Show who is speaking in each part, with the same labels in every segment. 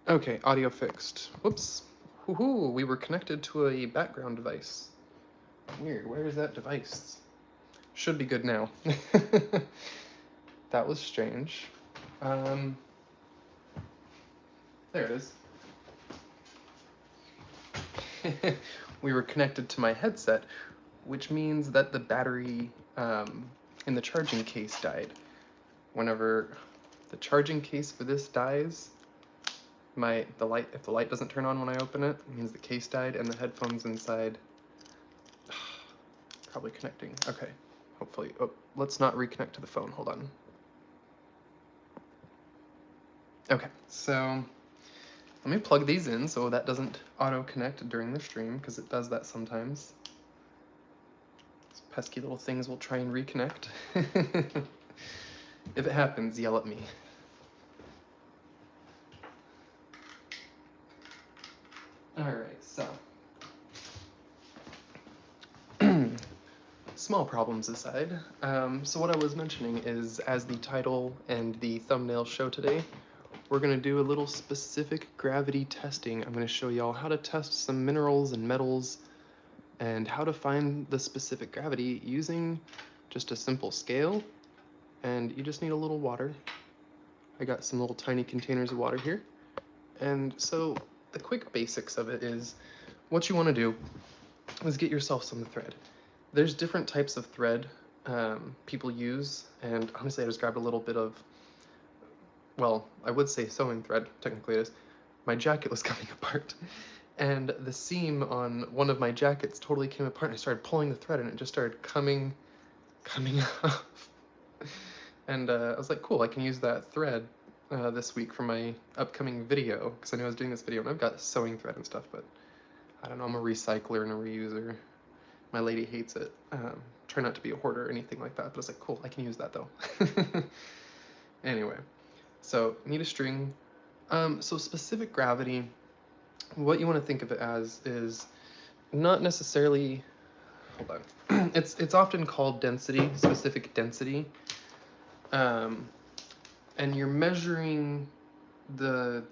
Speaker 1: Okay, audio fixed. Whoops. Woohoo, we were connected to a background device. Weird, where is that device? Should be good now. That was strange. There it is. We were connected to my headset, which means that the battery in the charging case died. Whenever the charging case for this dies, if the light doesn't turn on when I open it, it means the case died and the headphones inside probably connecting. Okay, hopefully. Oh, let's not reconnect to the phone. Hold on. Okay, so let me plug these in so that doesn't auto-connect during the stream, because it does that sometimes. These pesky little things will try and reconnect. If it happens, yell at me. Alright, so. Small problems aside, so what I was mentioning is, as the title and the thumbnail show today, we're going to do a little specific gravity testing. I'm going to show y'all how to test some minerals and metals and how to find the specific gravity using just a simple scale, and you just need a little water. I got some little tiny containers of water here, and so the quick basics of it is, what you want to do is get yourself some thread. There's different types of thread people use, and honestly I just grabbed a little bit of, well, I would say sewing thread, technically it is. My jacket was coming apart, and the seam on one of my jackets totally came apart, and I started pulling the thread and it just started coming off. And I was like, cool, I can use that thread this week for my upcoming video, because I knew I was doing this video, and I've got sewing thread and stuff, but I don't know, I'm a recycler and a reuser. My lady hates it. Try not to be a hoarder or anything like that, but I was like, cool, I can use that though. Anyway, so need a string. So specific gravity, what you want to think of it as is not necessarily, hold on, it's often called density, specific density, and you're measuring the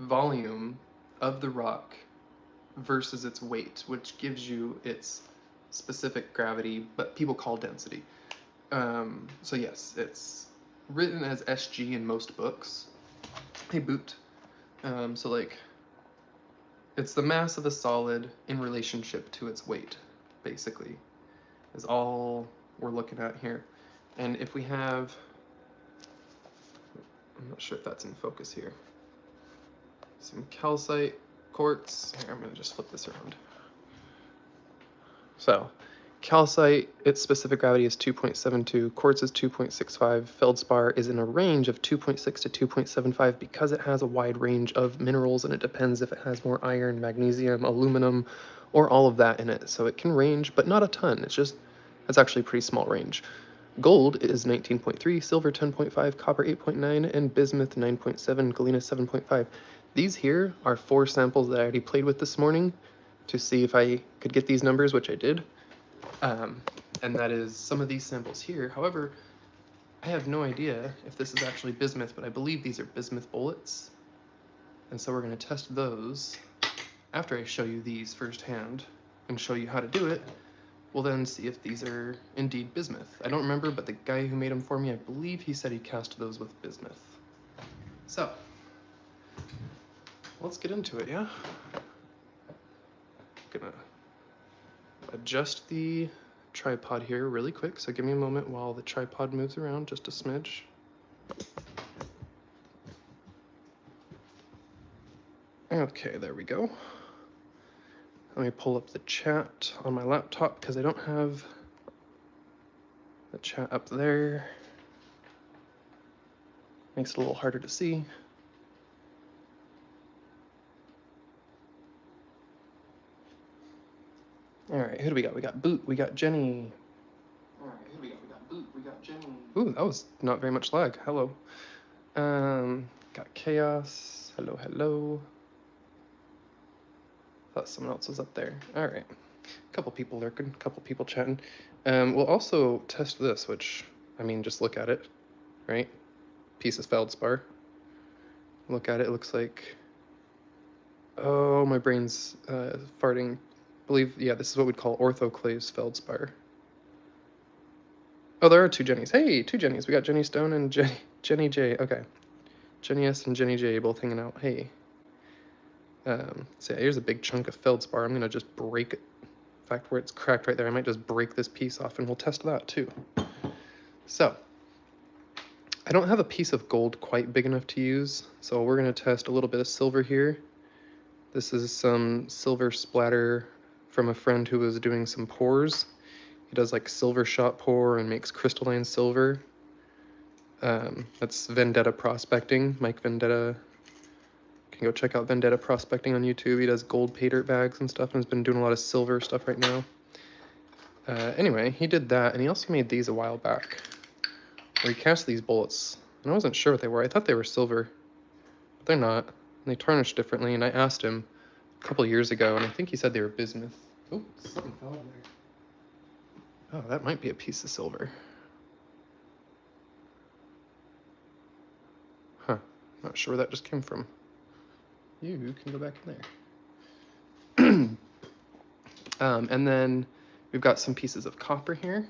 Speaker 1: volume of the rock versus its weight, which gives you its specific gravity, but people call density. So yes, it's written as SG in most books. Hey, Boot. So like, it's the mass of a solid in relationship to its weight, basically, is all we're looking at here. And if we have, I'm not sure if that's in focus here, some calcite, quartz, here, I'm gonna just flip this around. So, calcite, its specific gravity is 2.72, quartz is 2.65, feldspar is in a range of 2.6 to 2.75 because it has a wide range of minerals, and it depends if it has more iron, magnesium, aluminum, or all of that in it. So it can range, but not a ton. It's actually a pretty small range. Gold is 19.3, silver 10.5, copper 8.9, and bismuth 9.7, galena 7.5. These here are 4 samples that I already played with this morning to see if I could get these numbers, which I did. And that is some of these samples here. However, I have no idea if this is actually bismuth, but I believe these are bismuth bullets. And so we're going to test those after I show you these firsthand and show you how to do it. We'll then see if these are indeed bismuth. I don't remember, but the guy who made them for me, I believe he said he cast those with bismuth. So, let's get into it, yeah? Gonna adjust the tripod here really quick, so give me a moment while the tripod moves around just a smidge. Okay, there we go. Let me pull up the chat on my laptop because I don't have the chat up there. Makes it a little harder to see. All right, who do we got? We got Boot, we got Jenny. All right, who do we got? We got Boot, we got Jenny. Ooh, that was not very much lag. Hello. Got Chaos. Hello, hello. Thought someone else was up there. All right. A couple people lurking, a couple people chatting. We'll also test this, which, I mean, just look at it, right? Piece of feldspar. Look at it, it looks like, oh, my brain's farting. Yeah, this is what we'd call orthoclase feldspar. Oh, there are two Jennies. Hey, two Jennies. We got Jenny Stone and Jenny J. Okay. Jenny S and Jenny J both hanging out. Hey. So yeah, here's a big chunk of feldspar. I'm going to just break it. In fact, where it's cracked right there, I might just break this piece off and we'll test that too. So, I don't have a piece of gold quite big enough to use, so we're going to test a little bit of silver here. This is some silver splatter from a friend who was doing some pours. He does like silver shot pour and makes crystalline silver. That's Vendetta Prospecting. Mike Vendetta. You can go check out Vendetta Prospecting on YouTube. He does gold pay dirt bags and stuff and has been doing a lot of silver stuff right now. Anyway, he did that, and he also made these a while back, where he cast these bullets, and I wasn't sure what they were. I thought they were silver, but they're not. And they tarnish differently, and I asked him a couple years ago, and I think he said they were bismuth. Oh, something fell out there. Oh, that might be a piece of silver. Huh, not sure where that just came from. You can go back in there. And then we've got some pieces of copper here,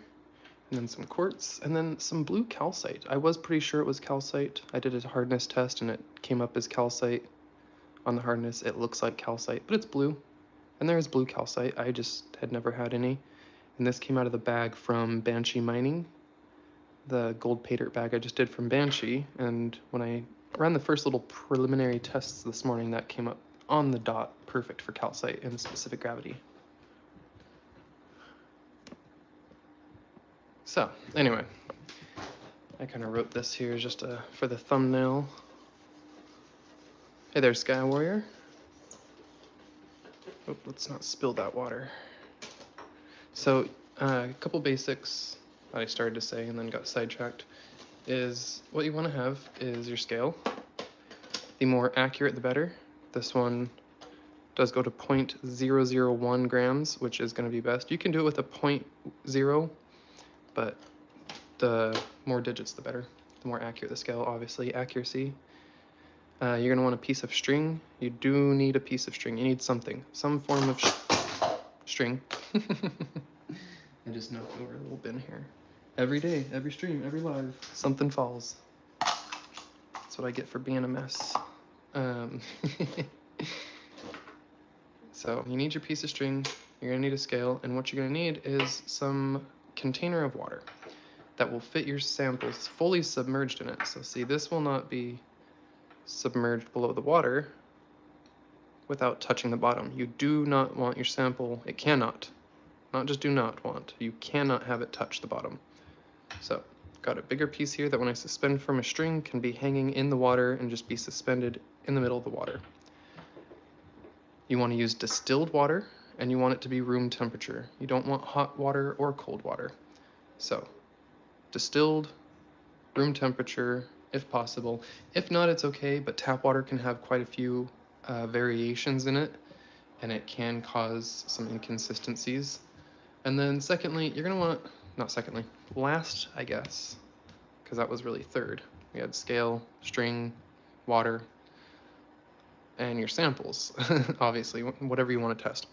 Speaker 1: and then some quartz, and then some blue calcite. I was pretty sure it was calcite. I did a hardness test, and it came up as calcite. On the hardness, it looks like calcite, but it's blue. And there is blue calcite. I just had never had any. And this came out of the bag from Banshee Mining, the gold pay dirt bag I just did from Banshee. And when I ran the first little preliminary tests this morning, that came up on the dot, perfect for calcite in specific gravity. So, anyway, I kind of wrote this here just for the thumbnail. Hey there, Sky Warrior. Oh, let's not spill that water. So, a couple basics that I started to say and then got sidetracked is what you want to have is your scale. The more accurate, the better. This one does go to 0.001 grams, which is going to be best. You can do it with a 0.0, but the more digits, the better. The more accurate the scale, obviously, accuracy. You're going to want a piece of string. You do need a piece of string. You need something, some form of string. I just knocked over a little bin here. Every day, every stream, every live, something falls. That's what I get for being a mess. So you need your piece of string, you're gonna need a scale, and what you're gonna need is some container of water that will fit your samples fully submerged in it. So see, this will not be submerged below the water without touching the bottom. You do not want your sample, it cannot, not just do not want, you cannot have it touch the bottom. So, got a bigger piece here that when I suspend from a string can be hanging in the water and just be suspended in the middle of the water. You want to use distilled water, and you want it to be room temperature. You don't want hot water or cold water. So, distilled, room temperature, if possible. If not, it's okay, but tap water can have quite a few variations in it, and it can cause some inconsistencies. And then secondly, you're going to want, not secondly, last, I guess, because that was really third. We had scale, string, water, and your samples, obviously, whatever you want to test.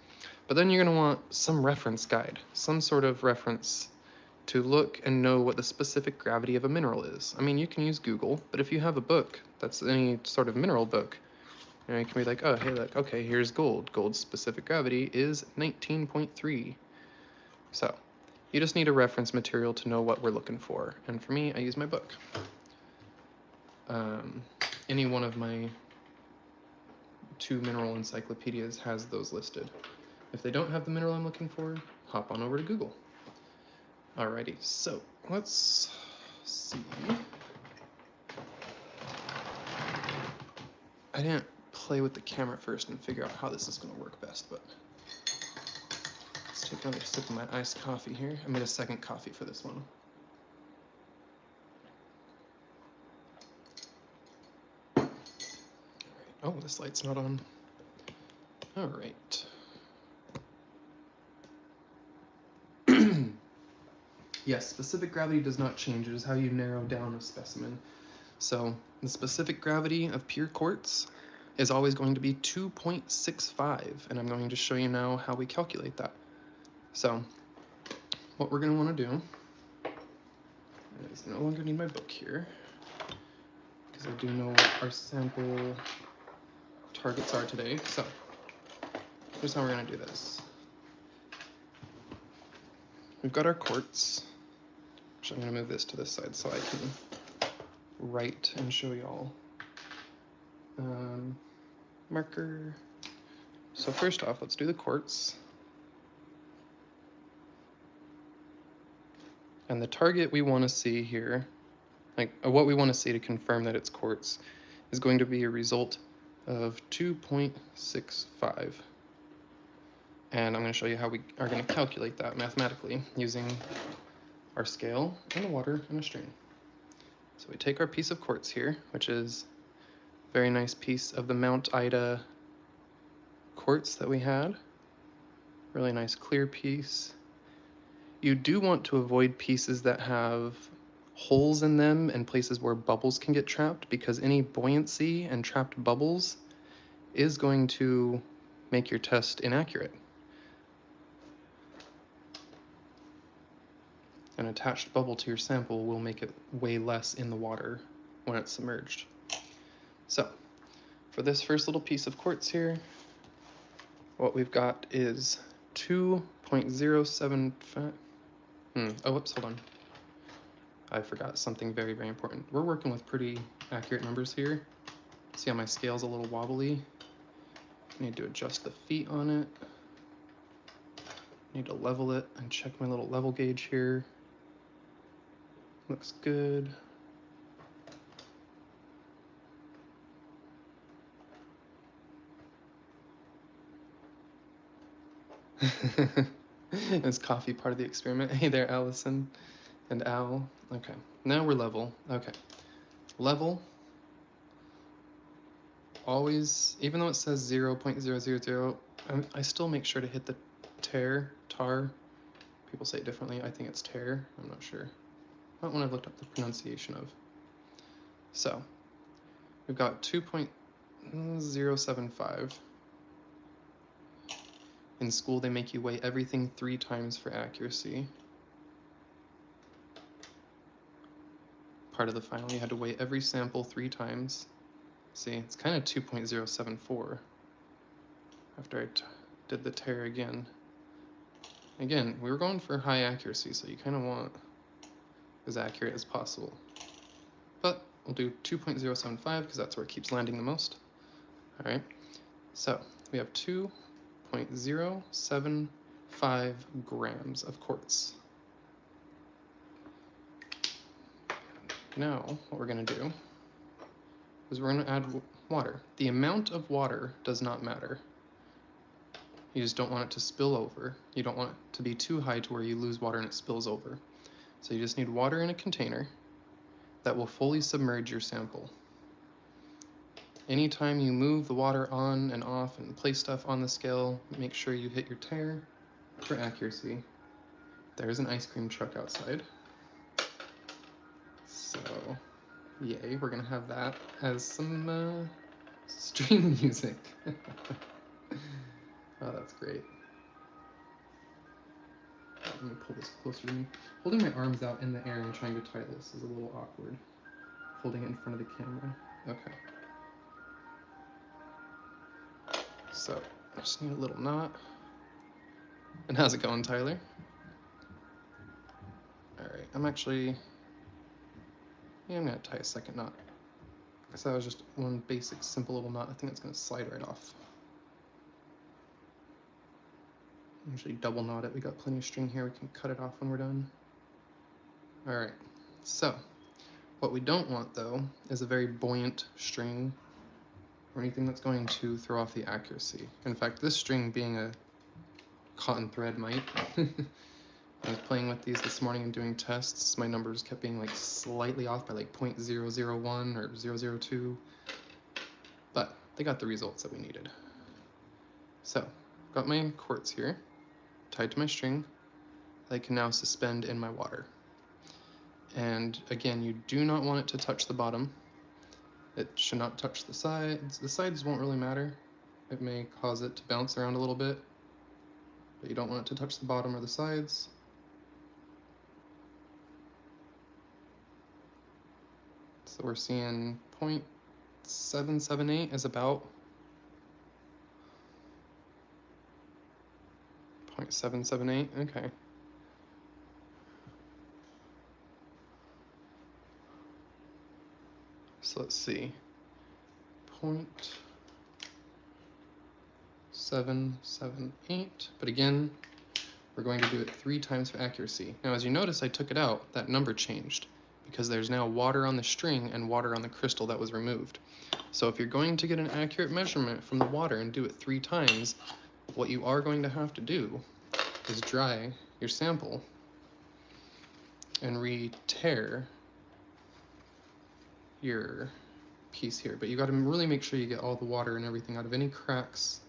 Speaker 1: But then you're going to want some reference guide, some sort of reference to look and know what the specific gravity of a mineral is. I mean, you can use Google, but if you have a book that's any sort of mineral book, you know, you can be like, oh, hey, look, okay, here's gold. Gold's specific gravity is 19.3. So, you just need a reference material to know what we're looking for. And for me, I use my book. Any one of my 2 mineral encyclopedias has those listed. If they don't have the mineral I'm looking for, hop on over to Google. Alrighty, so let's see. didn't play with the camera first and figure out how this is going to work best, but let's take another sip of my iced coffee here. I made a second coffee for this one. All right. Oh, this light's not on. All right. Yes, specific gravity does not change. It is how you narrow down a specimen. So the specific gravity of pure quartz is always going to be 2.65, and I'm going to show you now how we calculate that. So what we're going to want to do is no longer need my book here, because I do know what our sample targets are today. So here's how we're going to do this. We've got our quartz. Actually, I'm going to move this to this side so I can write and show y'all. Marker. So first off, let's do the quartz. And the target we want to see here, what we want to see to confirm that it's quartz, is going to be a result of 2.65. And I'm going to show you how we are going to calculate that mathematically using our scale and a water and a string. So we take our piece of quartz here, which is a very nice piece of the Mount Ida quartz that we had. Really nice clear piece. You do want to avoid pieces that have holes in them and places where bubbles can get trapped, because any buoyancy and trapped bubbles is going to make your test inaccurate. An attached bubble to your sample will make it weigh less in the water when it's submerged. So for this first little piece of quartz here, what we've got is 2.075. Oh, whoops, hold on. I forgot something very, very important. We're working with pretty accurate numbers here. See how my scale's a little wobbly? I need to adjust the feet on it. I need to level it and check my little level gauge here. Looks good. Is coffee part of the experiment? Hey there, Allison and Al. Okay, now we're level. Okay, level. Always, even though it says 0.000, I still make sure to hit the tar. People say it differently. I think it's tear. I'm not sure. Not one I've looked up the pronunciation of. So we've got 2.075. In school, they make you weigh everything 3 times for accuracy. Part of the final, you had to weigh every sample 3 times. See, it's kind of 2.074 after I did the tear again. Again, we were going for high accuracy, so you kind of want as accurate as possible. But we'll do 2.075 because that's where it keeps landing the most. All right, so we have 2.075 grams of quartz. Now, what we're going to do is we're going to add water. The amount of water does not matter. You just don't want it to spill over. You don't want it to be too high to where you lose water and it spills over. So you just need water in a container that will fully submerge your sample. Anytime you move the water on and off and place stuff on the scale, make sure you hit your tare for accuracy. There's an ice cream truck outside. So, yay, we're gonna have that as some stream music. Oh, that's great. Let me pull this closer to me. Holding my arms out in the air and trying to tie this is a little awkward. Holding it in front of the camera. Okay. So, I just need a little knot. And how's it going, Tyler? Alright, I'm gonna tie a second knot. Because that was just one basic, simple little knot. I think it's gonna slide right off. Usually double knot it. We got plenty of string here. We can cut it off when we're done. All right, so what we don't want though is a very buoyant string. or anything that's going to throw off the accuracy. In fact, this string being a cotton thread might. I was playing with these this morning and doing tests. My numbers kept being like slightly off by like 0.001 or 0.002, but they got the results that we needed. So, got my quartz here, tied to my string. I can now suspend in my water. And again, you do not want it to touch the bottom. It should not touch the sides. The sides won't really matter. It may cause it to bounce around a little bit, but you don't want it to touch the bottom or the sides. So we're seeing 0.778 is about 0.778, okay. So let's see, 0.778, but again, we're going to do it 3 times for accuracy. Now, as you notice, I took it out, that number changed, because there's now water on the string and water on the crystal that was removed. So if you're going to get an accurate measurement from the water and do it 3 times, what you are going to have to do is dry your sample and re-tear your piece here. But you got to really make sure you get all the water and everything out of any cracks,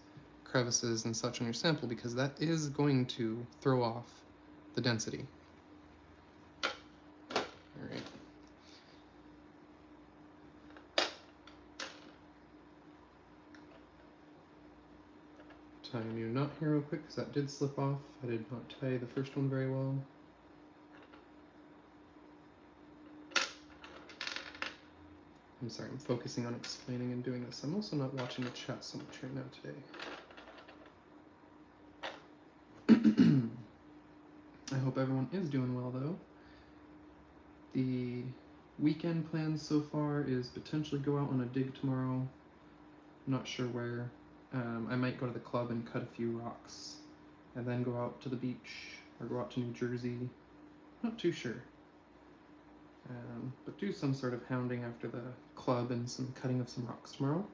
Speaker 1: crevices, and such on your sample, because that is going to throw off the density. All right. Tying your knot here real quick, because that did slip off. I did not tie the first one very well. I'm sorry, I'm focusing on explaining and doing this. I'm also not watching the chat so much right now today. I hope everyone is doing well, though. The weekend plans so far is potentially go out on a dig tomorrow. Not sure where. I might go to the club and cut a few rocks, and then go out to the beach, or go out to New Jersey. Not too sure. But do some sort of hounding after the club and some cutting of some rocks tomorrow.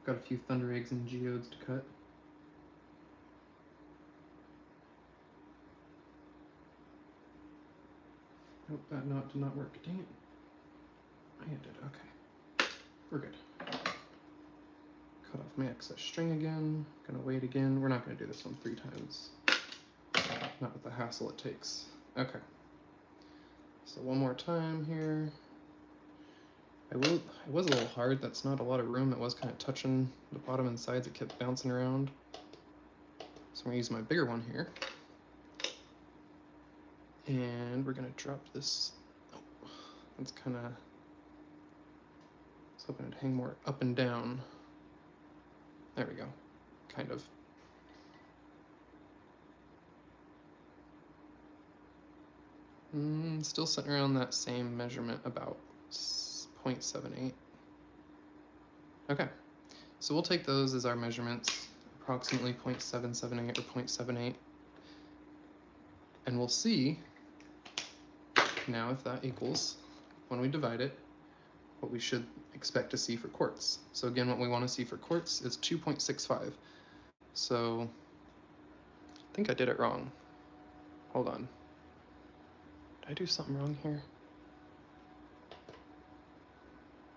Speaker 1: Got a few thunder eggs and geodes to cut. Nope, that knot did not work. Dang it. I did. Okay. We're good. Cut off my excess string again. Gonna wait again. We're not gonna do this one 3 times. Not with the hassle it takes. Okay. So one more time here. It was a little hard. That's not a lot of room. It was kind of touching the bottom and sides. It kept bouncing around. So I'm gonna use my bigger one here. And we're gonna drop this. Oh, that's kind of. I was hoping it'd hang more up and down. There we go. Kind of. Still sitting around that same measurement, about 0.78. Okay, so we'll take those as our measurements, approximately 0.778 or 0.78, and we'll see now if that equals, when we divide it, what we should expect to see for quartz. So again, what we want to see for quartz is 2.65. So I think I did it wrong. Hold on. Did I do something wrong here?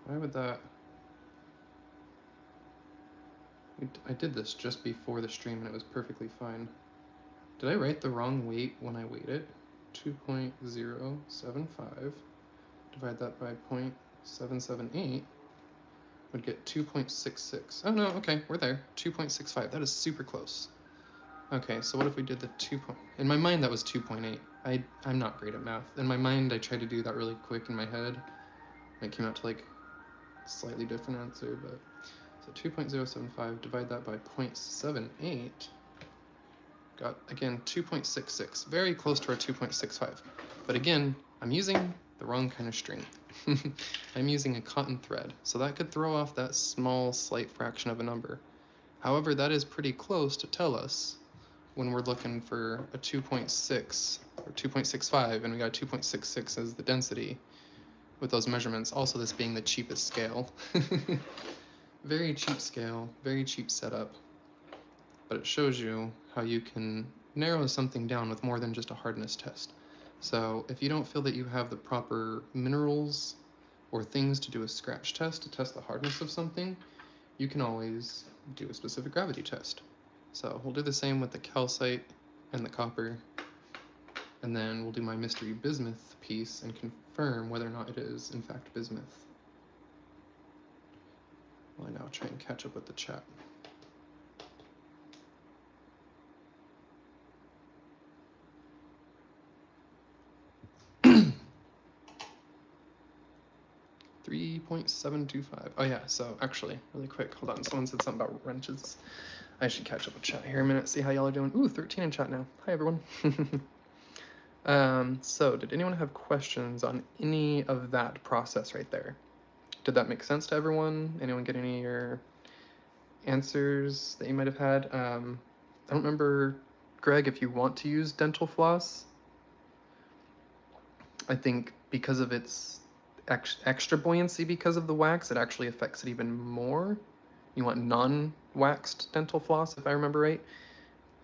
Speaker 1: Why would that... I did this just before the stream and it was perfectly fine. Did I write the wrong weight when I weighed it? 2.075, divide that by 0.778, would get 2.66. Oh no, okay, we're there, 2.65, that is super close. Okay, so what if we did the 2 point, in my mind that was 2.8. I'm not great at math. In my mind I tried to do that really quick in my head, and it came out to like a slightly different answer, but, so 2.075, divide that by 0.78, got, again, 2.66, very close to our 2.65. But again, I'm using the wrong kind of string. I'm using a cotton thread, so that could throw off that small, slight fraction of a number. However, that is pretty close to tell us when we're looking for a 2.6 or 2.65, and we got 2.66 as the density with those measurements, also this being the cheapest scale. Very cheap scale, very cheap setup, but it shows you how you can narrow something down with more than just a hardness test. So if you don't feel that you have the proper minerals or things to do a scratch test to test the hardness of something, you can always do a specific gravity test. So we'll do the same with the calcite and the copper, and then we'll do my mystery bismuth piece and confirm whether or not it is in fact bismuth. Well, I now try and catch up with the chat. .725. Oh yeah, so actually, really quick, hold on. Someone said something about wrenches. I should catch up with chat here a minute, see how y'all are doing. Ooh, 13 in chat now. Hi everyone. So did anyone have questions on any of that process right there? Did that make sense to everyone? Anyone get any answers that you might have had? I don't remember, Greg, if you want to use dental floss. I think because of its extra buoyancy because of the wax, it actually affects it even more. You want non-waxed dental floss, if I remember right.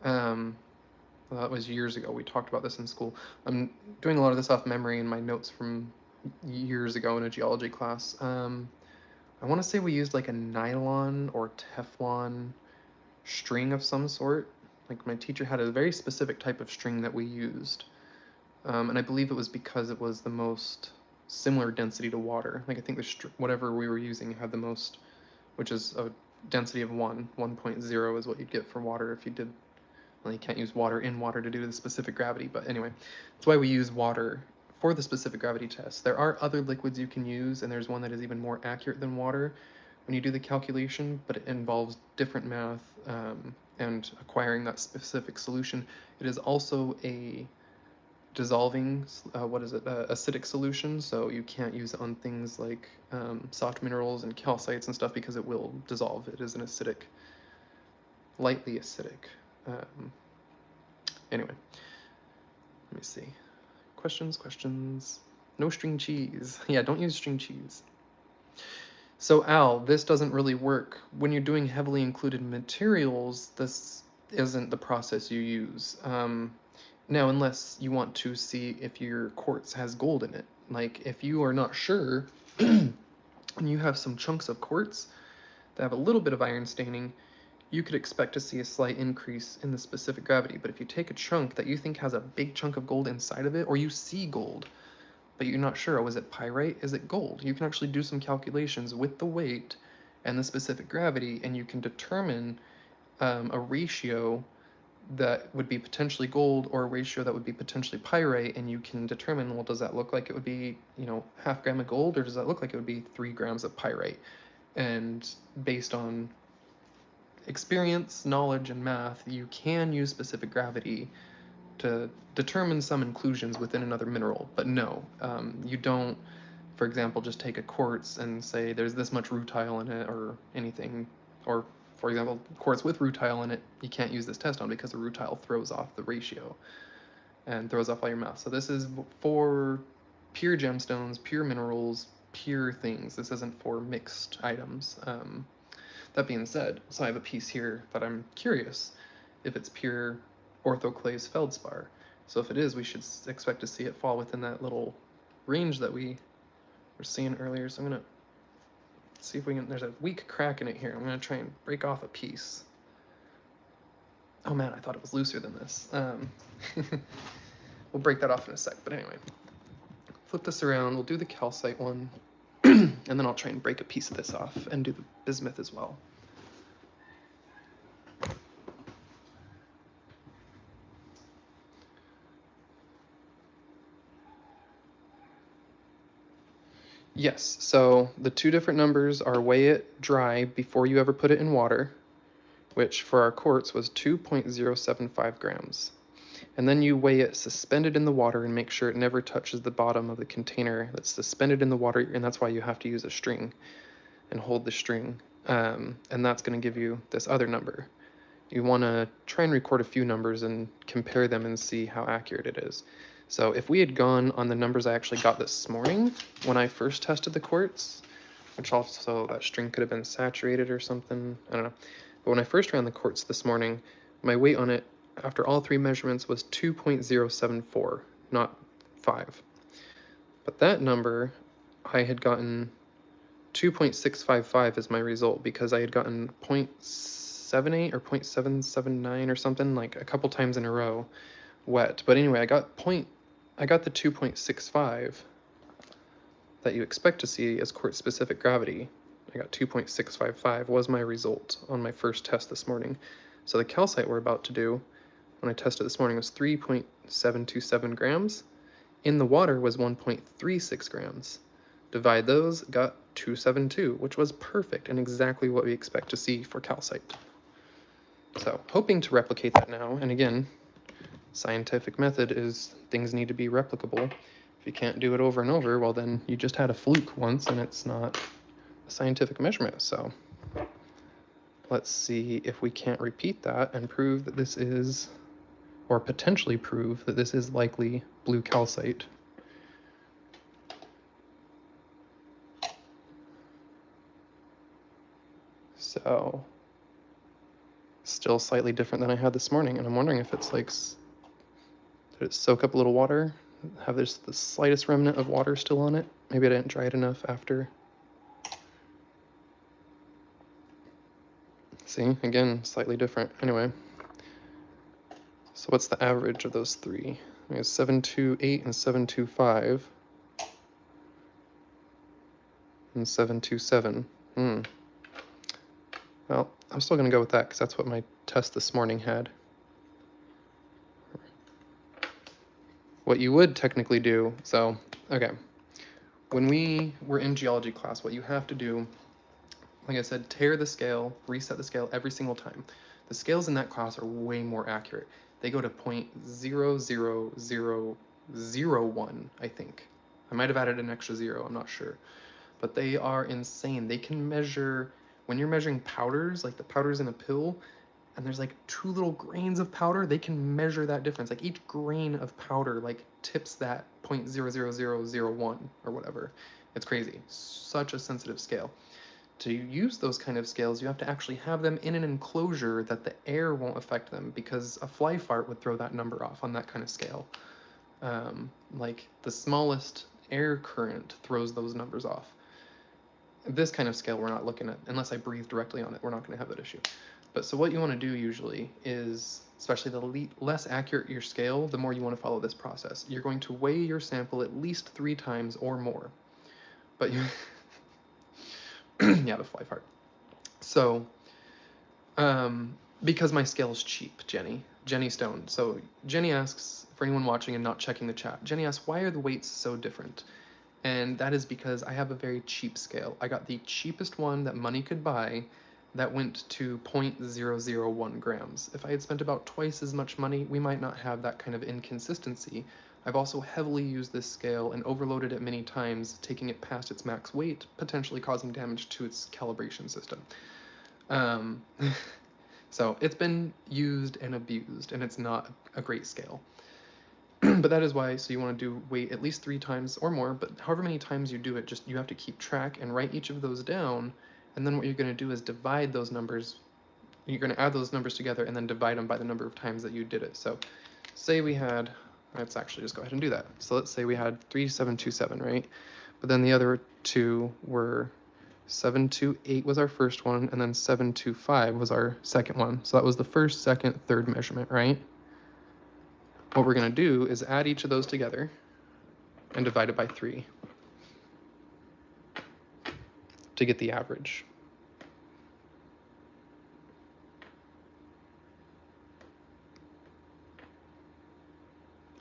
Speaker 1: Well, that was years ago. We talked about this in school. I'm doing a lot of this off memory in my notes from years ago in a geology class. I want to say we used like a nylon or Teflon string of some sort. Like my teacher had a very specific type of string that we used. And I believe it was because it was the most similar density to water. Like I think whatever we were using had the most, which is a density of 1.0 is what you'd get for water if you did. Well, you can't use water in water to do the specific gravity, but anyway, that's why we use water for the specific gravity test. There are other liquids you can use, and there's one that is even more accurate than water when you do the calculation, but it involves different math and acquiring that specific solution. It is also a dissolving, acidic solution, so you can't use it on things like soft minerals and calcites and stuff because it will dissolve. It is an acidic, lightly acidic. Anyway, let me see. Questions. No string cheese. Yeah, don't use string cheese. So Al, this doesn't really work. When you're doing heavily included materials, this isn't the process you use. Now, unless you want to see if your quartz has gold in it. Like, if you are not sure, and you have some chunks of quartz that have a little bit of iron staining, you could expect to see a slight increase in the specific gravity. But if you take a chunk that you think has a big chunk of gold inside of it, or you see gold, but you're not sure, is it pyrite? Is it gold? You can actually do some calculations with the weight and the specific gravity, and you can determine a ratio that would be potentially gold or a ratio that would be potentially pyrite, and you can determine, well, does that look like it would be, half gram of gold, or does that look like it would be 3 grams of pyrite? And based on experience, knowledge, and math, you can use specific gravity to determine some inclusions within another mineral. But no, you don't, for example, just take a quartz and say there's this much rutile in it or anything. Or, for example, quartz with rutile in it, you can't use this test on because the rutile throws off the ratio and throws off all your math. So this is for pure gemstones, pure minerals, pure things. This isn't for mixed items. That being said, so I have a piece here that I'm curious if it's pure orthoclase feldspar. So if it is, we should expect to see it fall within that little range that we were seeing earlier. So I'm gonna see if we can, there's a weak crack in it here. I'm gonna try and break off a piece. Oh man, I thought it was looser than this. We'll break that off in a sec, but anyway. Flip this around, we'll do the calcite one, and then I'll try and break a piece of this off and do the bismuth as well. Yes, so the two different numbers are weigh it dry before you ever put it in water, which for our quartz was 2.075 grams. And then you weigh it suspended in the water and make sure it never touches the bottom of the container that's suspended in the water, and that's why you have to use a string and hold the string. And that's going to give you this other number. You want to try and record a few numbers and compare them and see how accurate it is. So if we had gone on the numbers I actually got this morning when I first tested the quartz, which also that string could have been saturated or something. I don't know. But when I first ran the quartz this morning, my weight on it after all 3 measurements was 2.074, not 5. But that number, I had gotten 2.655 as my result because I had gotten 0.78 or 0.779 or something, like a couple times in a row wet. But anyway, I got the 2.65 that you expect to see as quartz specific gravity. I got 2.655 was my result on my first test this morning. So the calcite we're about to do, when I tested this morning, was 3.727 grams. In the water was 1.36 grams. Divide those, got 272, which was perfect and exactly what we expect to see for calcite. So hoping to replicate that now, and again, scientific method is things need to be replicable. If you can't do it over and over, well then you just had a fluke once and it's not a scientific measurement. So let's see if we can't repeat that and prove that this is, or potentially prove that this is likely blue calcite. So still slightly different than I had this morning, and I'm wondering if it's like, did it soak up a little water? Have this the slightest remnant of water still on it? Maybe I didn't dry it enough after. See, again, slightly different. Anyway, so what's the average of those three? I guess 728 and 725 and 727. Well, I'm still gonna go with that because that's what my test this morning had. What you would technically do, so, okay. When we were in geology class, what you have to do, like I said, tear the scale, reset the scale every single time. The scales in that class are way more accurate. They go to 0.00001, I think. I might have added an extra 0, I'm not sure. But they are insane. They can measure, when you're measuring powders, like the powders in a pill, and there's like 2 little grains of powder, they can measure that difference. Like each grain of powder like tips that 0.00001 or whatever. It's crazy. Such a sensitive scale. To use those kind of scales, you have to actually have them in an enclosure that the air won't affect them, because a fly fart would throw that number off on that kind of scale. Like the smallest air current throws those numbers off. This kind of scale we're not looking at, unless I breathe directly on it, we're not going to have that issue. But so what you want to do usually is, especially the less accurate your scale, the more you want to follow this process. You're going to weigh your sample at least 3 times or more. But you, yeah, the fly fart. So, because my scale is cheap, Jenny Stone. So Jenny asks, for anyone watching and not checking the chat, Jenny asks, why are the weights so different? And that is because I have a very cheap scale. I got the cheapest one that money could buy that went to 0.001 grams. If I had spent about twice as much money, we might not have that kind of inconsistency. I've also heavily used this scale and overloaded it many times, taking it past its max weight, potentially causing damage to its calibration system. So it's been used and abused, and it's not a great scale. But that is why, so you want to do weight at least 3 times or more, but however many times you do it, just you have to keep track and write each of those down, and then what you're going to do is divide those numbers. You're going to add those numbers together and then divide them by the number of times that you did it. So say we had, let's actually just go ahead and do that. So let's say we had 3727, right? But then the other 2 were 728 was our first one, and then 725 was our second one. So that was the first, second, third measurement, right? What we're going to do is add each of those together and divide it by 3 to get the average.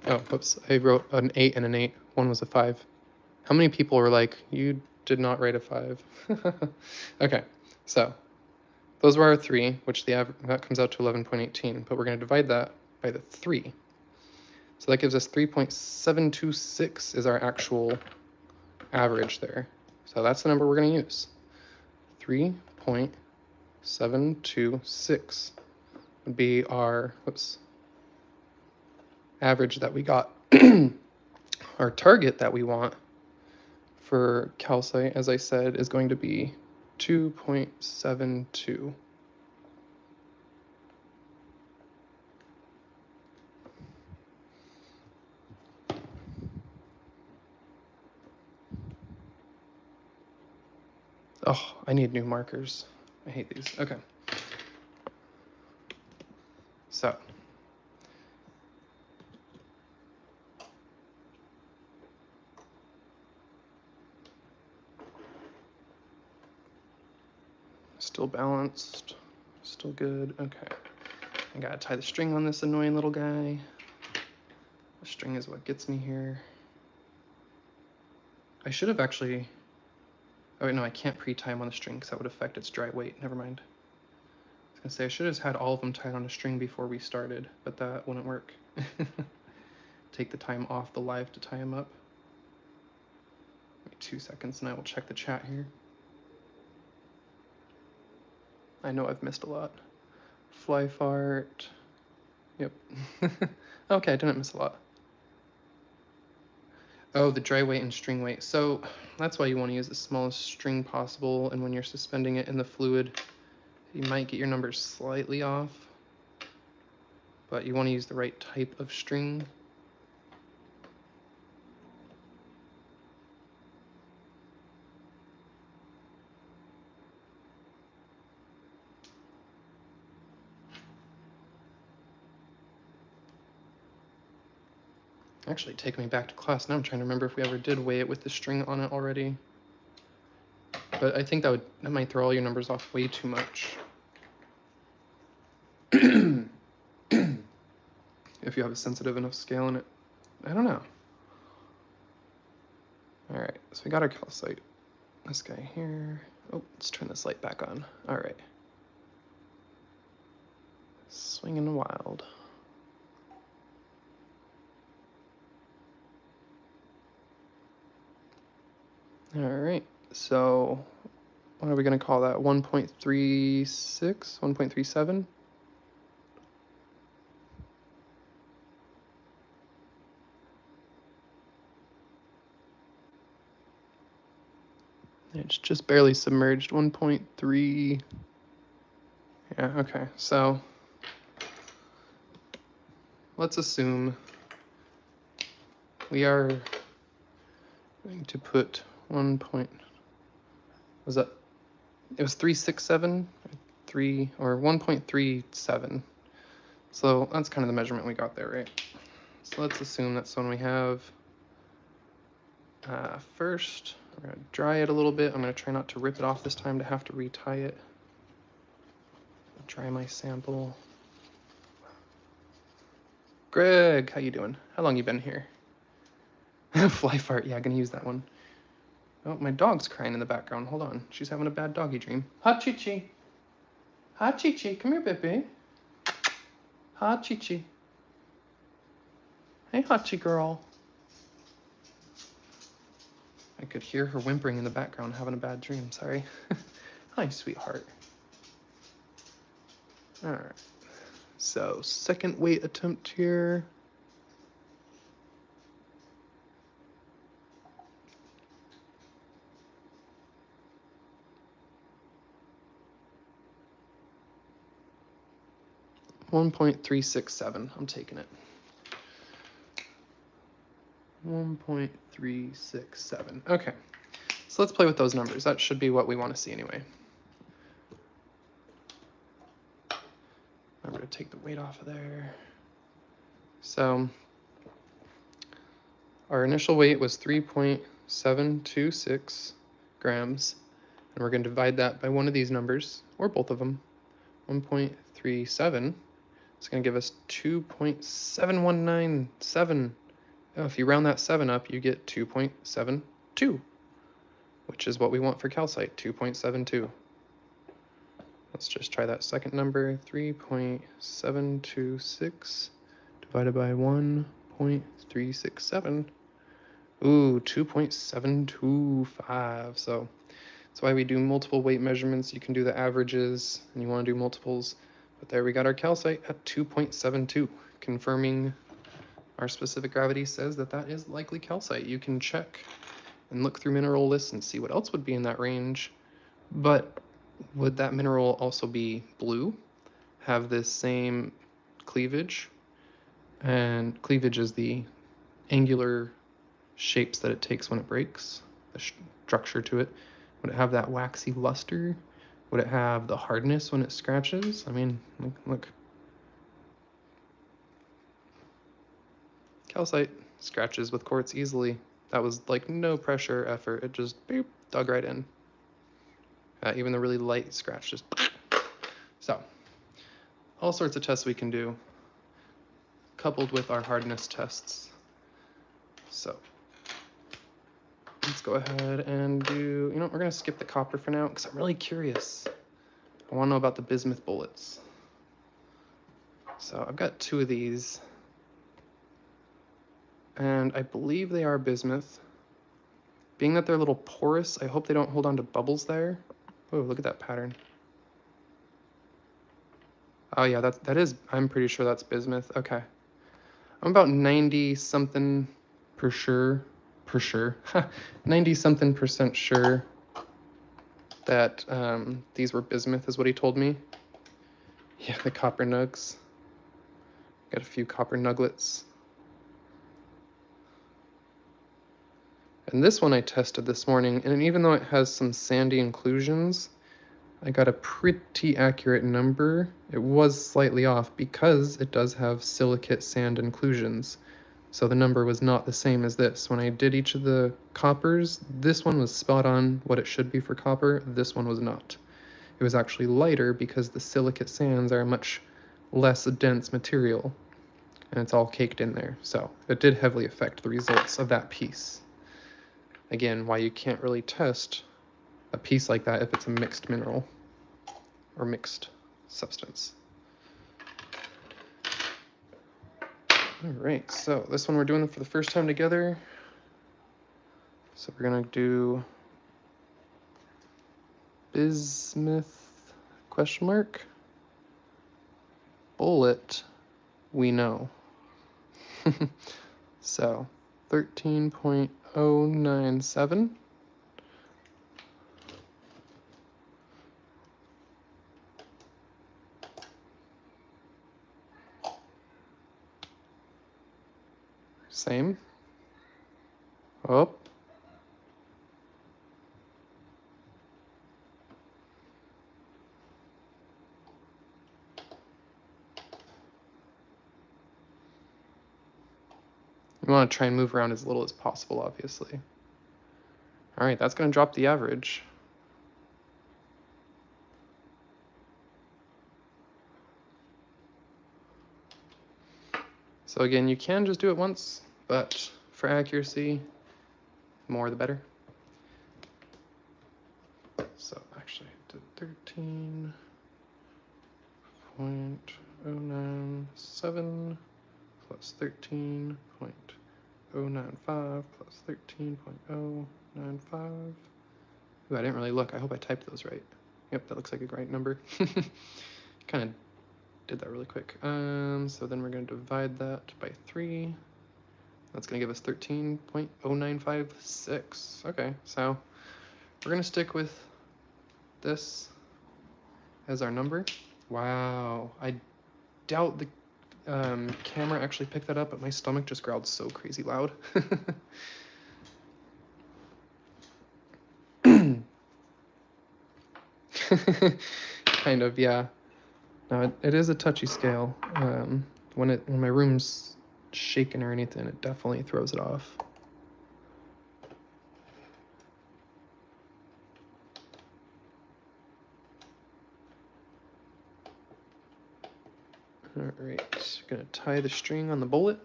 Speaker 1: Oh, oops, I wrote an 8 and an 8. One was a 5. How many people were like, you did not write a 5? Okay, so those were our 3, which that comes out to 11.18, but we're going to divide that by the 3. So that gives us 3.726 is our actual average there. So that's the number we're going to use. 3.726 would be our, average that we got. Our target that we want for calcite, as I said, is going to be 2.72. Oh, I need new markers. I hate these. Okay. So still balanced, still good. Okay. I gotta tie the string on this annoying little guy. The string is what gets me here. I should have actually, oh wait, no, I can't pre-tie him on the string because that would affect its dry weight. Never mind. I was gonna say I should have had all of them tied on a string before we started, but that wouldn't work. Take the time off the live to tie him up. Wait 2 seconds and I will check the chat here. I know I've missed a lot. Fly fart. Yep. Okay, I didn't miss a lot. Oh, the dry weight and string weight. So that's why you want to use the smallest string possible, and when you're suspending it in the fluid, you might get your numbers slightly off, but you want to use the right type of string. Actually, taking me back to class. Now I'm trying to remember if we ever did weigh it with the string on it already. But I think that might throw all your numbers off way too much. If you have a sensitive enough scale in it. I don't know. All right, so we got our calcite. This guy here. Oh, let's turn this light back on. All right. Swinging wild. All right, so what are we going to call that? 1.36, 1.37? It's just barely submerged, 1.3. Yeah, okay, so let's assume we are going to put 1 point, was that, it was 367, 3, or 1.37. So that's kind of the measurement we got there, right? So let's assume that's when we have, first, we're gonna dry it a little bit. I'm gonna try not to rip it off this time to have to retie it. Dry my sample. Greg, how you doing? How long you been here? Fly fart, yeah, gonna use that one. Oh, my dog's crying in the background. Hold on, she's having a bad doggy dream. Hi, Chi-Chi. Hi, Chi-Chi, come here, baby. Hi, Chi-Chi. Hey, Hachi girl. I could hear her whimpering in the background, having a bad dream, sorry. Hi, sweetheart. All right, so second weight attempt here. $1.367. I'm taking it. 1.367. Okay, so let's play with those numbers. That should be what we want to see anyway. Remember to take the weight off of there. So our initial weight was 3.726 grams, and we're going to divide that by one of these numbers, or both of them. 1.37. It's going to give us 2.7197. Oh, if you round that 7 up, you get 2.72, which is what we want for calcite, 2.72. Let's just try that second number, 3.726 divided by 1.367. Ooh, 2.725. So that's why we do multiple weight measurements. You can do the averages, and you want to do multiples. But there we got our calcite at 2.72, confirming our specific gravity says that that is likely calcite. You can check and look through mineral lists and see what else would be in that range. But would that mineral also be blue, have this same cleavage? And cleavage is the angular shapes that it takes when it breaks, the structure to it. Would it have that waxy luster? Would it have the hardness when it scratches? I mean, look. Calcite scratches with quartz easily. That was like no pressure effort. It just boop, dug right in. Even the really light scratch just. So, all sorts of tests we can do, coupled with our hardness tests. So, let's go ahead and do, we're going to skip the copper for now because I'm really curious. I want to know about the bismuth bullets. So I've got 2 of these, and I believe they are bismuth. Being that they're a little porous, I hope they don't hold on to bubbles there. Oh, look at that pattern. Oh yeah, that is, I'm pretty sure that's bismuth. Okay. I'm about 90-something per sure, 90-something% sure that these were bismuth is what he told me. Yeah, the copper nugs. Got a few copper nuglets. And this one I tested this morning, and even though it has some sandy inclusions, I got a pretty accurate number. It was slightly off because it does have silicate sand inclusions. So the number was not the same as this. When I did each of the coppers, this one was spot on what it should be for copper. This one was not. It was actually lighter because the silicate sands are a much less dense material, and it's all caked in there. So it did heavily affect the results of that piece. Again, why you can't really test a piece like that if it's a mixed mineral or mixed substance. All right, so this one we're doing for the first time together. So we're gonna do bismuth question mark bullet we know. So 13.097. Same. Oh. You want to try and move around as little as possible, obviously. All right, that's going to drop the average. So again, you can just do it once, but for accuracy, more the better. So actually, I did 13.097 plus 13.095 plus 13.095. Ooh, I didn't really look. I hope I typed those right. Yep, that looks like a right number. Kind of did that really quick. So then we're going to divide that by 3. That's going to give us 13.0956. Okay, so we're going to stick with this as our number. Wow, I doubt the camera actually picked that up, but my stomach just growled so crazy loud. Kind of, yeah. No, it is a touchy scale. When my room's shaking or anything, it definitely throws it off. All right, gonna tie the string on the bullet.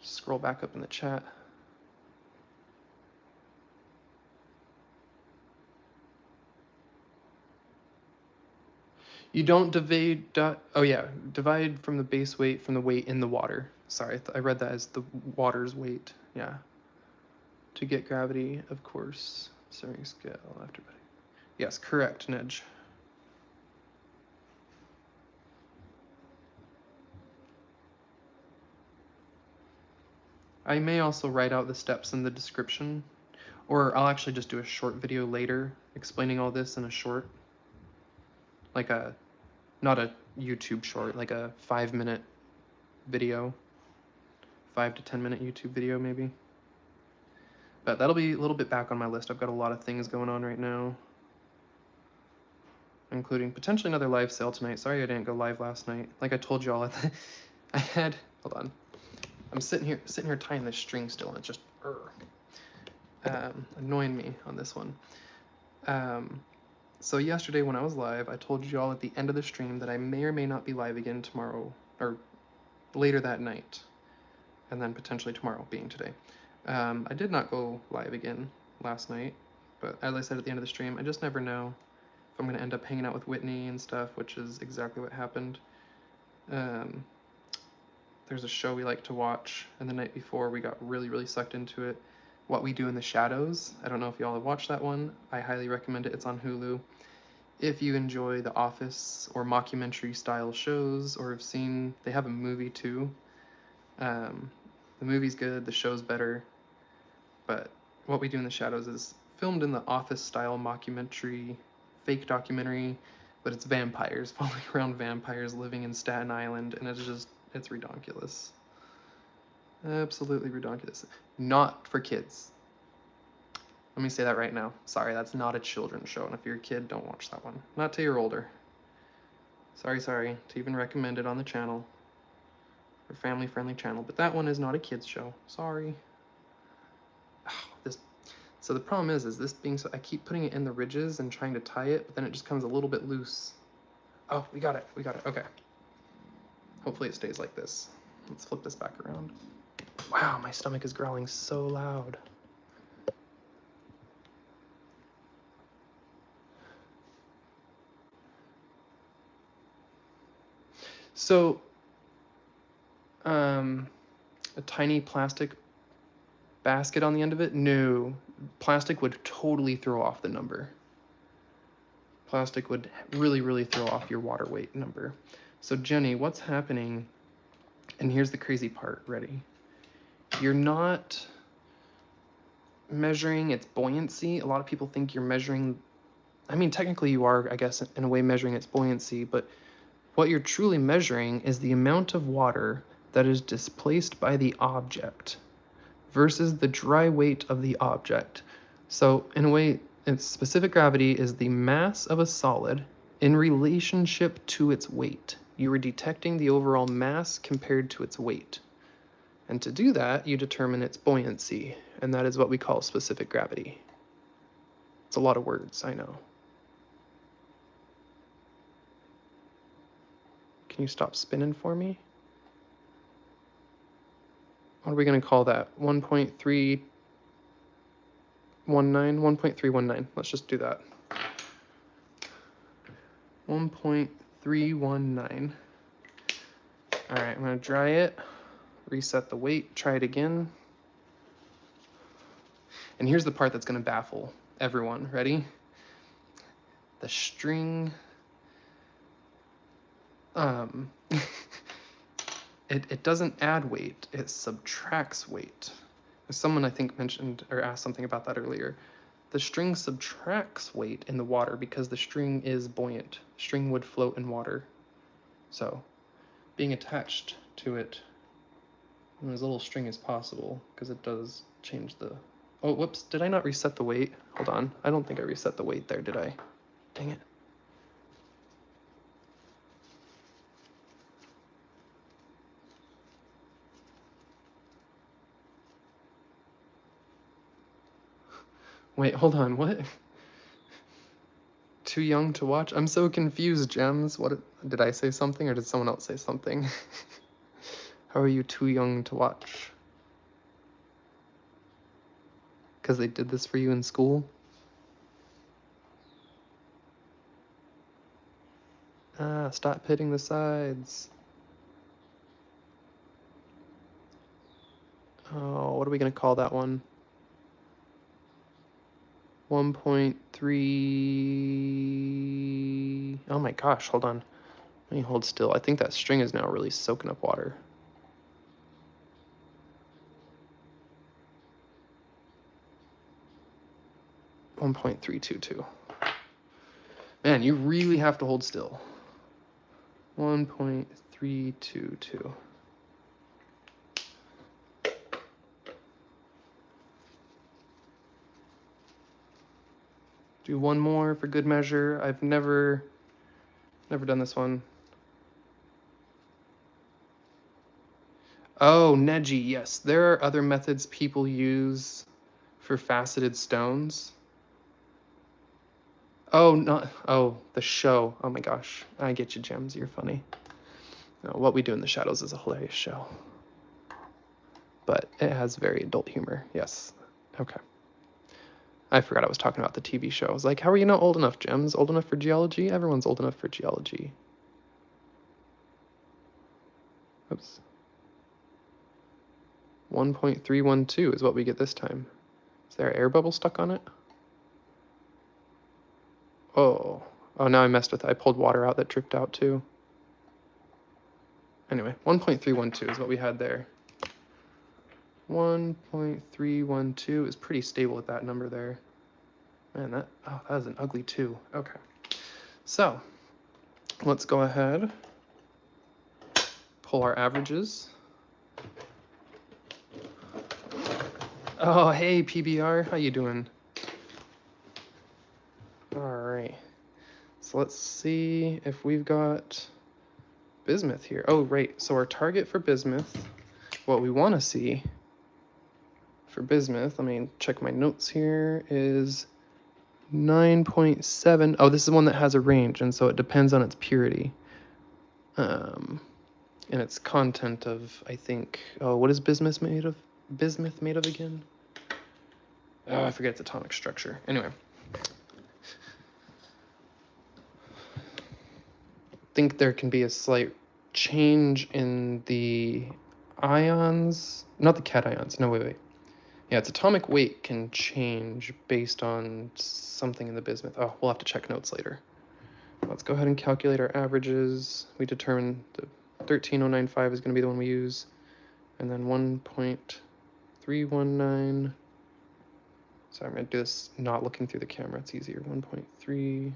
Speaker 1: Scroll back up in the chat. You don't divide, divide from the base weight from the weight in the water. Sorry, I read that as the water's weight, yeah. To get gravity, of course, serving scale after. Yes, correct, Nedge. I may also write out the steps in the description, or I'll actually just do a short video later explaining all this in a short, like not a YouTube short, like a 5-minute video, 5 to 10-minute YouTube video maybe. But that'll be a little bit back on my list. I've got a lot of things going on right now, including potentially another live sale tonight. Sorry I didn't go live last night. Like I told y'all, I had, hold on. I'm sitting here tying this string still, and it's just annoying me on this one. So yesterday when I was live, I told you all at the end of the stream that I may or may not be live again tomorrow, or later that night, and then potentially tomorrow being today. I did not go live again last night, but as I said at the end of the stream, I just never know if I'm going to end up hanging out with Whitney and stuff, which is exactly what happened. There's a show we like to watch, and the night before we got really, really sucked into it. What We Do in the Shadows. I don't know if y'all have watched that one. I highly recommend it. It's on Hulu. If you enjoy The Office or mockumentary style shows, or have seen, they have a movie too. The movie's good, the show's better, but What We Do in the Shadows is filmed in the Office style mockumentary, fake documentary, but it's vampires, following around vampires living in Staten Island, and it's redonkulous. Absolutely redonkulous. Not for kids. Let me say that right now. Sorry, that's not a children's show, and if you're a kid, don't watch that one. Not till you're older. Sorry to even recommend it on the channel. For family-friendly channel, but that one is not a kids show. Sorry. So the problem is this being so, I keep putting it in the ridges and trying to tie it, but then it just comes a little bit loose. Oh, we got it, okay. Hopefully it stays like this. Let's flip this back around. Wow, my stomach is growling so loud. So, a tiny plastic basket on the end of it? No, plastic would totally throw off the number. Plastic would really, really throw off your water weight number. So Jenny, what's happening, and here's the crazy part, ready? You're not measuring its buoyancy. A lot of people think you're measuring, I mean, technically you are, I guess, in a way measuring its buoyancy, but what you're truly measuring is the amount of water that is displaced by the object versus the dry weight of the object. So in a way, its specific gravity is the mass of a solid in relationship to its weight. You are detecting the overall mass compared to its weight. And to do that, you determine its buoyancy, and that is what we call specific gravity. It's a lot of words, I know. Can you stop spinning for me? What are we going to call that? 1.319? 1.319. Let's just do that. 1.319. All right, I'm going to dry it, reset the weight, try it again. And here's the part that's going to baffle everyone. Ready? The string, it doesn't add weight, it subtracts weight. Someone I think mentioned or asked something about that earlier. The string subtracts weight in the water because the string is buoyant. String would float in water. So being attached to it as little string as possible, because it does change the, oh, whoops, did I not reset the weight? Hold on, I don't think I reset the weight there, did I? Dang it. Wait, hold on, what? Too young to watch? I'm so confused, Gems. What did I say something or did someone else say something? How are you too young to watch? Because they did this for you in school? Ah, stop hitting the sides. Oh, what are we going to call that one? 1.3... Oh my gosh, hold on. Let me hold still. I think that string is now really soaking up water. 1.322. Man, you really have to hold still. 1.322. Do one more for good measure. I've never done this one. Oh, Neji, yes. There are other methods people use for faceted stones. Oh, not, oh, the show. Oh my gosh. I get you, Gems. You're funny. No, What We Do in the Shadows is a hilarious show. But it has very adult humor. Yes. Okay. I forgot I was talking about the TV show. I was like, how are you not old enough, Gems? Old enough for geology? Everyone's old enough for geology. Oops. 1.312 is what we get this time. Is there an air bubble stuck on it? Oh. Oh, now I messed with it. I pulled water out that dripped out too. Anyway, 1.312 is what we had there. 1.312 is pretty stable with that number there. Man, that is an ugly 2. Okay. So, let's go ahead, pull our averages. Oh, hey, PBR. How you doing? All right. So let's see if we've got bismuth here. Oh, right. So our target for bismuth, what we want to see for bismuth, let me check my notes here, is 9.7. Oh, this is one that has a range, and so it depends on its purity. And its content of, I think, oh, what is bismuth made of? Bismuth made of again? Oh, I forget its atomic structure. Anyway. Think there can be a slight change in the ions, not the cations, no, wait. Yeah, its atomic weight can change based on something in the bismuth. Oh, we'll have to check notes later. Let's go ahead and calculate our averages. We determined the 13095 is going to be the one we use, and then 1.319. Sorry, I'm going to do this not looking through the camera. It's easier. 1.319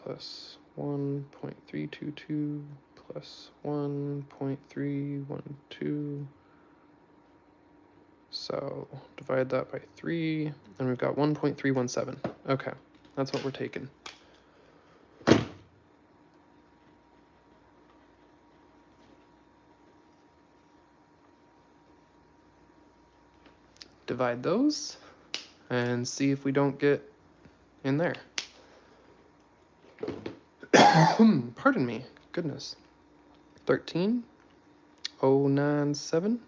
Speaker 1: plus 1.322 plus 1.312. So divide that by 3, and we've got 1.317. Okay, that's what we're taking. Divide those and see if we don't get in there. Pardon me, goodness. 13.097.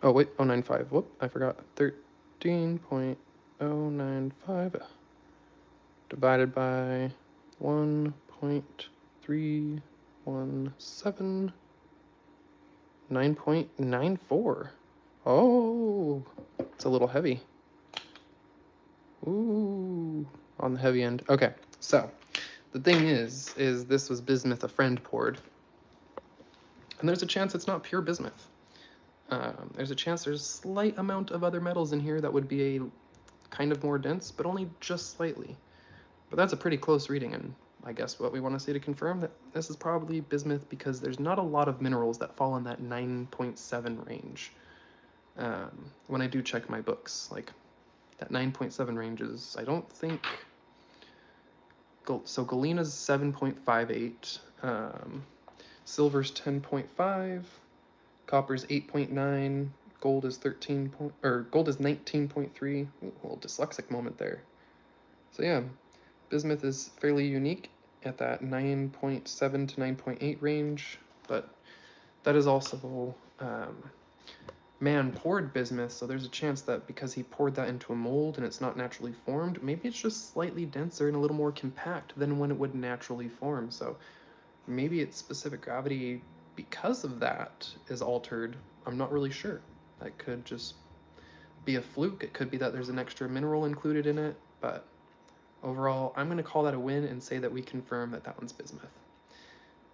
Speaker 1: Oh wait, 095. Whoop, I forgot. 13.095 divided by 1.317. 9.94. Oh, it's a little heavy. Ooh, on the heavy end. Okay, so the thing is this was bismuth a friend poured, and there's a chance it's not pure bismuth. There's a chance there's a slight amount of other metals in here that would be a kind of more dense, but only just slightly. But that's a pretty close reading, and I guess what we want to say to confirm that this is probably bismuth because there's not a lot of minerals that fall in that 9.7 range. When I do check my books, like that 9.7 range is, I don't think, so galena is 7.58, silver's 10.5, copper's 8.9, gold is 19.3. A little dyslexic moment there. So yeah, bismuth is fairly unique at that 9.7 to 9.8 range, but that is also man poured bismuth, so there's a chance that because he poured that into a mold and it's not naturally formed, maybe it's just slightly denser and a little more compact than when it would naturally form. So maybe its specific gravity, because of that, is altered. I'm not really sure. That could just be a fluke. It could be that there's an extra mineral included in it, but overall, I'm going to call that a win and say that we confirm that that one's bismuth.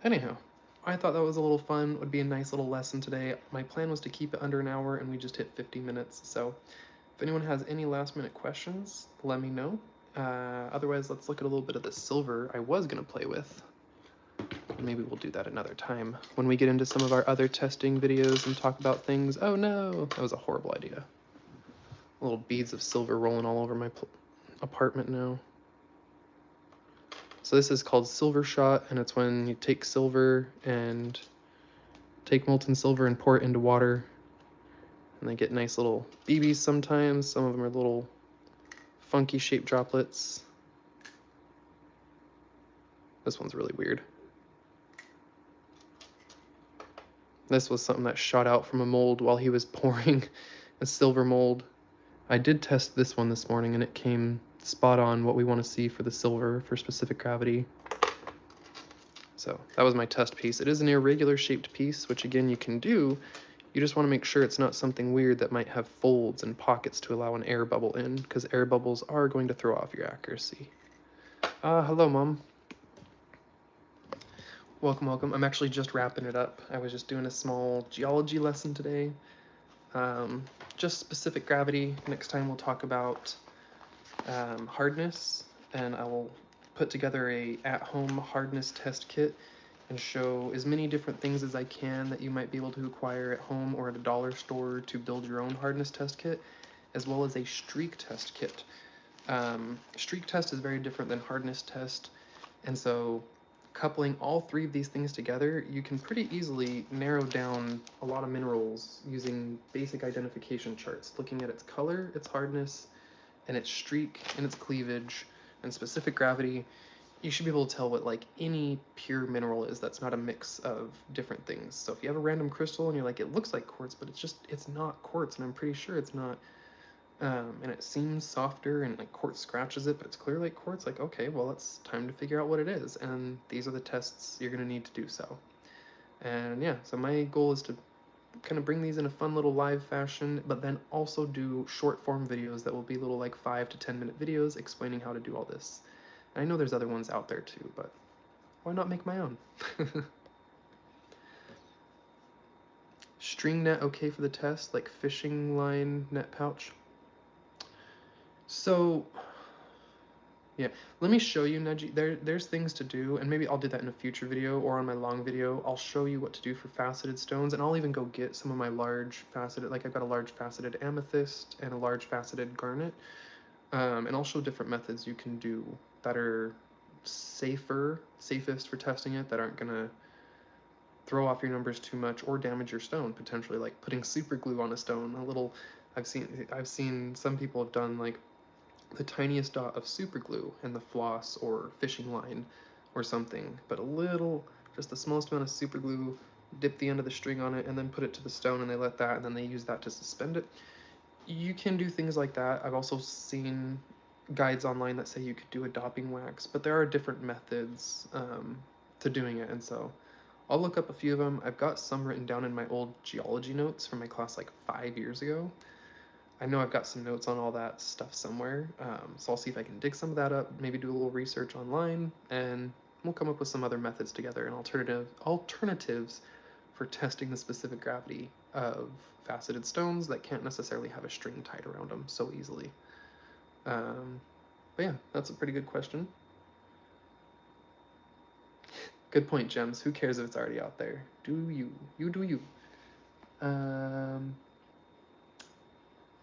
Speaker 1: Anyhow, I thought that was a little fun. It would be a nice little lesson today. My plan was to keep it under an hour, and we just hit 50 minutes. So If anyone has any last minute questions, let me know. Otherwise, let's look at a little bit of the silver I was going to play with. Maybe we'll do that another time when we get into some of our other testing videos and talk about things. Oh no, that was a horrible idea. Little beads of silver rolling all over my apartment now. So this is called silver shot, and it's when you take silver and take molten silver and pour it into water, and they get nice little BBs sometimes. Some of them are little funky shaped droplets. This one's really weird. This was something that shot out from a mold while he was pouring a silver mold. I did test this one this morning, and it came spot on what we want to see for the silver for specific gravity. So that was my test piece. It is an irregular shaped piece, which again you can do. You just want to make sure it's not something weird that might have folds and pockets to allow an air bubble in, because air bubbles are going to throw off your accuracy. Hello, Mom. Welcome, welcome. I'm actually just wrapping it up. I was just doing a small geology lesson today. Just specific gravity. Next time we'll talk about hardness, and I will put together a at-home hardness test kit and show as many different things as I can that you might be able to acquire at home or at a dollar store to build your own hardness test kit, as well as a streak test kit. Streak test is very different than hardness test, and so coupling all three of these things together, you can pretty easily narrow down a lot of minerals using basic identification charts, looking at its color, its hardness, and its streak, and its cleavage, and specific gravity. You should be able to tell what like any pure mineral is that's not a mix of different things. So if you have a random crystal and you're like, it looks like quartz, but it's not quartz, and I'm pretty sure it's not, and it seems softer and like quartz scratches it, but it's clearly like quartz, like, okay, well, it's time to figure out what it is, and these are the tests you're going to need to do so. And yeah, so my goal is to kind of bring these in a fun little live fashion, but then also do short form videos that will be little like 5 to 10 minute videos explaining how to do all this. And I know there's other ones out there too, but why not make my own? String net okay for the test, like fishing line net pouch? So, yeah, let me show you, Neji. There's things to do, and maybe I'll do that in a future video or on my long video. I'll show you what to do for faceted stones, and I'll even go get some of my large faceted, like I've got a large faceted amethyst and a large faceted garnet, and I'll show different methods you can do that are safest for testing it, that aren't gonna throw off your numbers too much or damage your stone potentially, like putting super glue on a stone. I've seen some people have done like the tiniest dot of super glue in the floss or fishing line or something, but just the smallest amount of super glue, dip the end of the string on it, and then put it to the stone, and they let that, and then they use that to suspend it. You can do things like that. I've also seen guides online that say you could do a doping wax, but there are different methods to doing it, and so I'll look up a few of them. I've got some written down in my old geology notes from my class like 5 years ago. I know I've got some notes on all that stuff somewhere, so I'll see if I can dig some of that up, maybe do a little research online, and we'll come up with some other methods together and alternatives for testing the specific gravity of faceted stones that can't necessarily have a string tied around them so easily. But yeah, that's a pretty good question. Good point, Gems. Who cares if it's already out there? Do you. You do you.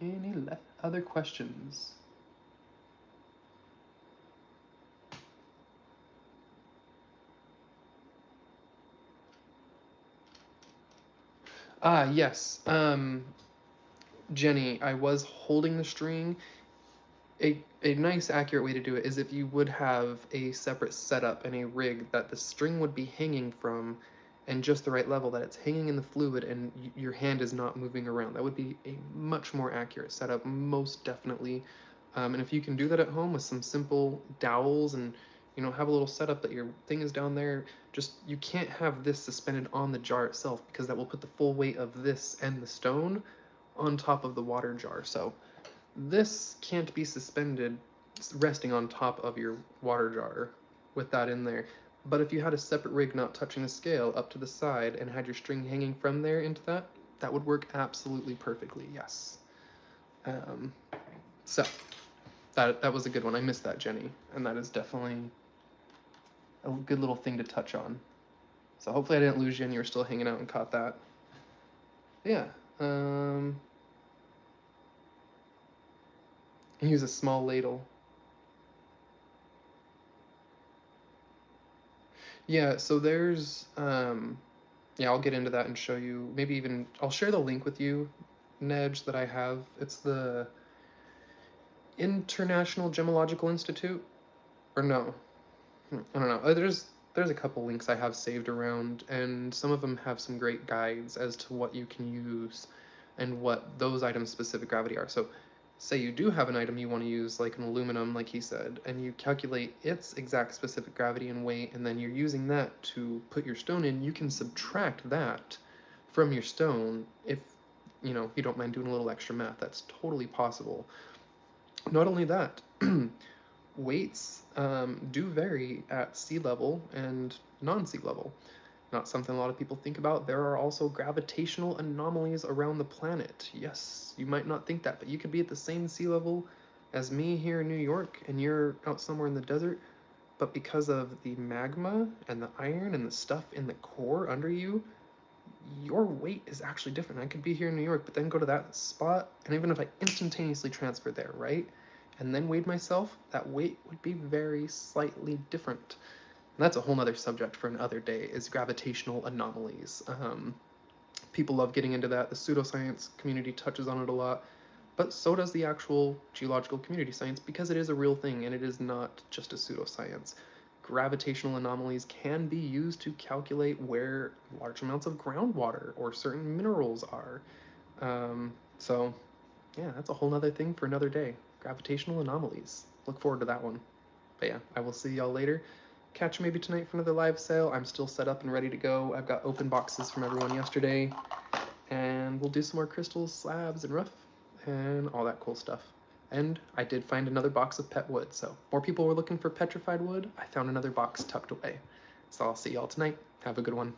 Speaker 1: Any other questions? Yes. Jenny, I was holding the string. A nice, accurate way to do it is if you would have a separate setup and a rig that the string would be hanging from, and just the right level, that it's hanging in the fluid and your hand is not moving around. That would be a much more accurate setup, most definitely. And if you can do that at home with some simple dowels and have a little setup that your thing is down there, just you can't have this suspended on the jar itself, because that will put the full weight of this and the stone on top of the water jar. So this can't be suspended resting on top of your water jar with that in there. But if you had a separate rig not touching the scale up to the side and had your string hanging from there into that, that would work absolutely perfectly, yes. Um, so that was a good one. I missed that, Jenny, and that is definitely a good little thing to touch on. So hopefully I didn't lose you and you were still hanging out and caught that. Yeah. Use a small ladle. Yeah, so there's yeah, I'll get into that and show you. Maybe even I'll share the link with you, Nedge, that I have. It's the International Gemological Institute, or no? I don't know. There's a couple links I have saved around, and some of them have some great guides as to what you can use and what those items' specific gravity are. So, say you do have an item you want to use, like an aluminum, like he said, and you calculate its exact specific gravity and weight, and then you're using that to put your stone in, you can subtract that from your stone if you don't mind doing a little extra math. That's totally possible. Not only that, weights do vary at sea level and non-sea level. Not something a lot of people think about. There are also gravitational anomalies around the planet. Yes, you might not think that, but you could be at the same sea level as me here in New York, and you're out somewhere in the desert, but because of the magma and the iron and the stuff in the core under you, your weight is actually different. I could be here in New York, but then go to that spot, and even if I instantaneously transfer there, right, and then weighed myself, that weight would be very slightly different. And that's a whole other subject for another day, is gravitational anomalies. People love getting into that. The pseudoscience community touches on it a lot, but so does the actual geological community science, because it is a real thing and it is not just a pseudoscience. Gravitational anomalies can be used to calculate where large amounts of groundwater or certain minerals are. So, yeah, that's a whole other thing for another day. Gravitational anomalies. Look forward to that one. But yeah, I will see y'all later. Catch maybe tonight for another live sale. I'm still set up and ready to go. I've got open boxes from everyone yesterday, and we'll do some more crystals, slabs, and rough, and all that cool stuff. And I did find another box of pet wood, so more people were looking for petrified wood. I found another box tucked away. So I'll see y'all tonight. Have a good one.